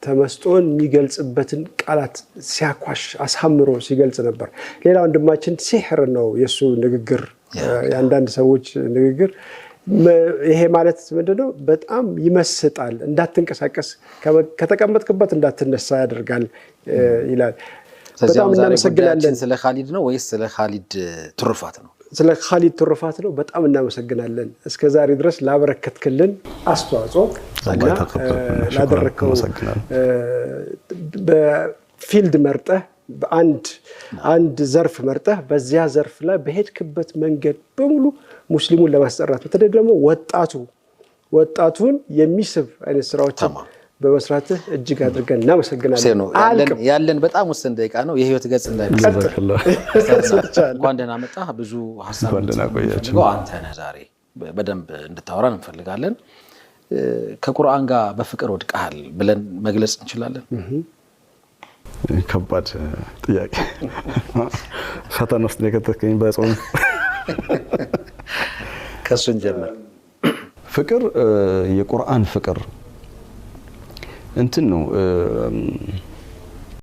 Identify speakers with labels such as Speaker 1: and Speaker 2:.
Speaker 1: ተመስጦን የሚገልጽበትን ቃላት ሲያኳሽ አሳምሮ ሲገልጽ ነበር ሌላ ወንድማችን ሲህር ነው የሱ ንግግር ያንዳንድ ሰዎች ንግግር ይሄ ማለት ምንድነው በጣም ይመስጣል እንዳትንቀሳቀስ ከተቀመጥክበት እንዳትነሳ ያደርጋል ይላል
Speaker 2: በጣም እናመሰግናለን ስለ ኻሊድ ነው ወይስ ስለ ኻሊድ ትሩፋት ነው
Speaker 1: ስለ ኻሊድ ትሩፋት ነው በጣም እናመሰግናለን እስከዛሬ ድረስ ላበረከትክልን አስተዋጽኦ ላደረከው በፊልድ መርጠህ በአንድ ዘርፍ መርጠህ በዚያ ዘርፍ ላይ በሄድክበት መንገድ በሙሉ ሙስሊሙን ለማስጠራት በተለይ ደግሞ ወጣቱን የሚስብ አይነት ስራዎችን በመስራትህ እጅግ አድርገን እናመሰግናለን
Speaker 2: ያለን በጣም ወሰን ደቂቃ ነው የህይወት ገጽ እንዳይቀጥል እንኳን ደህና መጣህ ብዙ ሐሳቦች ነው አንተ ነህ ዛሬ በደንብ እንድታወራን እንፈልጋለን ከቁርአን ጋር በፍቅር ወድቀሃል ብለን መግለጽ እንችላለን
Speaker 3: ከባድ ጥያቄ ፈተና ውስጥ የከተከኝ በጾም
Speaker 2: ከሱን ጀመር
Speaker 3: ፍቅር የቁርአን ፍቅር እንትን ነው